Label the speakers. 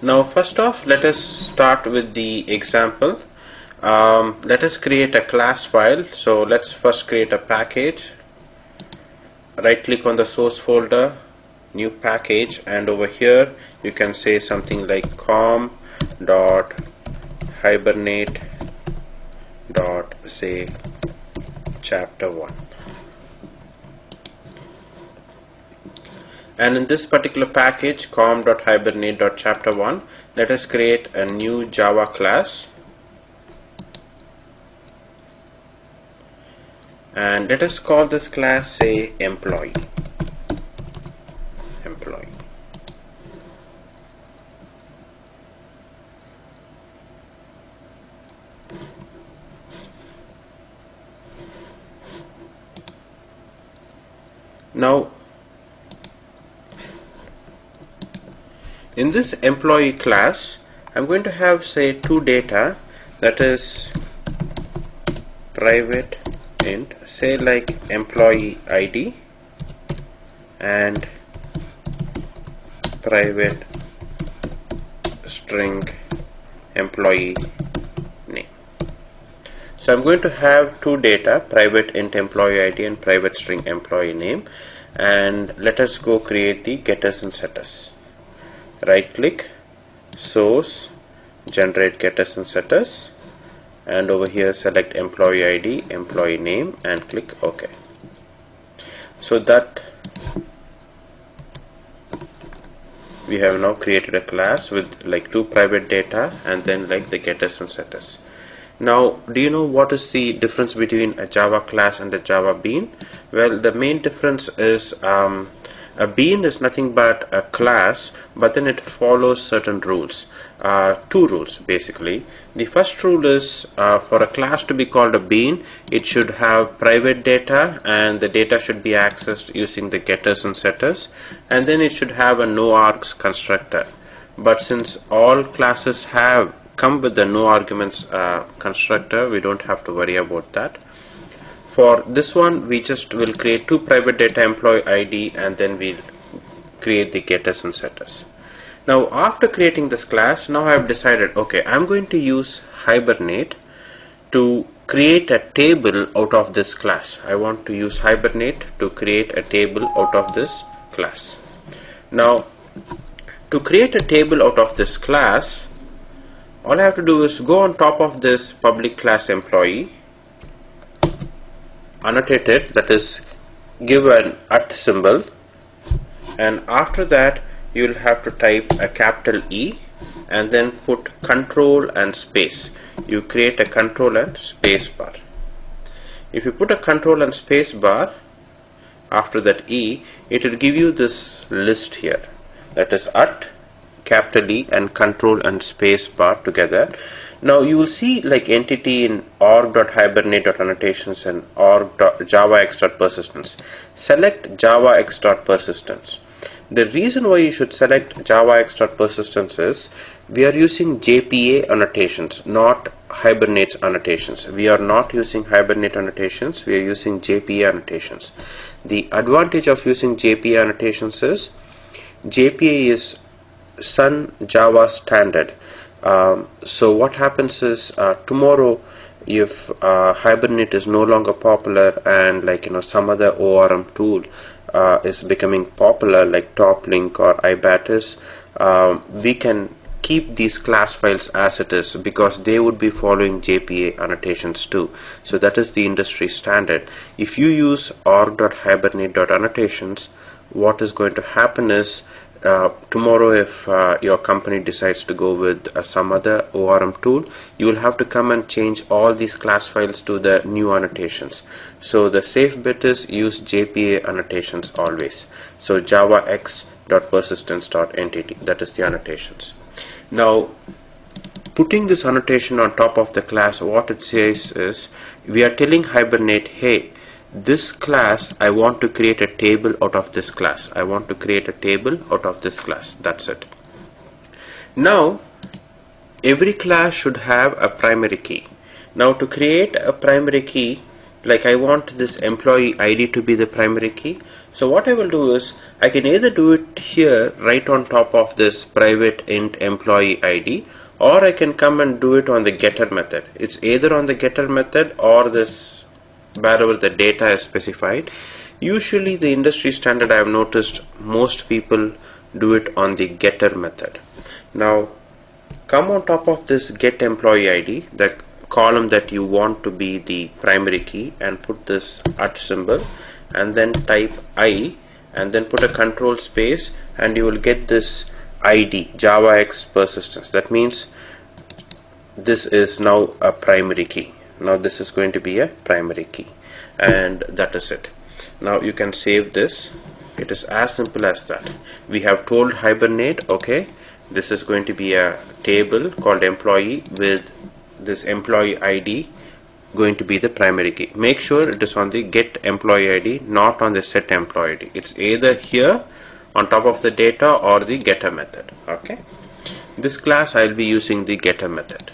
Speaker 1: Now first off, let us start with the example. Let us create a class file. So let's first create a package. Right click on the source folder, new package, and over here you can say something like com.hibernate.say chapter 1. And in this particular package com.hibernate.chapter1, let us create a new Java class, and let us call this class, say, employee. Now in this employee class, I'm going to have, say, two data, that is private int, say like employee ID, and private string employee name. So I'm going to have two data, private int employee ID and private string employee name, and let us go create the getters and setters. Right click, source, generate getters and setters, and over here select employee ID, employee name, and click OK. So that we have now created a class with like two private data and then like the getters and setters. Now, do you know what is the difference between a Java class and a Java bean? Well, the main difference is a bean is nothing but a class, but then it follows certain rules. Two rules basically. The first rule is for a class to be called a bean, it should have private data, and the data should be accessed using the getters and setters, and then it should have a no args constructor. But since all classes come with the no arguments constructor, we don't have to worry about that. For this one, we just will create two private data, employee ID, and then we'll create the getters and setters. Now after creating this class, now I have decided, okay, I'm going to use Hibernate to create a table out of this class. I want to use Hibernate to create a table out of this class. Now to create a table out of this class, all I have to do is go on top of this public class employee, annotate it, that is give an @ symbol, and after that you will have to type a capital E and then put control and space. You create a control and space bar. If you put a control and space bar after that E, it will give you this list here, that is @ capital E and control and space bar together. Now you will see like entity in org.hibernate.annotations and org.javax.persistence. Select javax.persistence. The reason why you should select javax.persistence is we are using JPA annotations, not Hibernate's annotations. We are not using Hibernate annotations, we are using JPA annotations. The advantage of using JPA annotations is JPA is Sun Java standard. So what happens is tomorrow, if Hibernate is no longer popular and like some other ORM tool is becoming popular like TopLink or iBatis, we can keep these class files as it is because they would be following JPA annotations too. So that is the industry standard. If you use org.hibernate.annotations, what is going to happen is tomorrow if your company decides to go with some other ORM tool, you will have to come and change all these class files to the new annotations. So the safe bet is use JPA annotations always. So javax.persistence.entity, that is the annotations. Now putting this annotation on top of the class, what it says is we are telling Hibernate, hey, this class, I want to create a table out of this class. I want to create a table out of this class. That's it. Now, every class should have a primary key. Now, to create a primary key, like I want this employee ID to be the primary key. So what I will do is I can either do it here right on top of this private int employee ID, or I can come and do it on the getter method. It's either on the getter method or this wherever the data is specified. Usually the industry standard, I have noticed most people do it on the getter method. Now come on top of this get employee ID, the column that you want to be the primary key, and put this @ symbol and then type I and then put a control space, and you will get this ID JavaX persistence. That means this is now a primary key. Now this is going to be a primary key, and that is it. Now you can save this. It is as simple as that. We have told Hibernate, okay, this is going to be a table called employee with this employee ID going to be the primary key. Make sure it is on the get employee ID, not on the set employee ID. It's either here on top of the data or the getter method. Okay, this class I'll be using the getter method.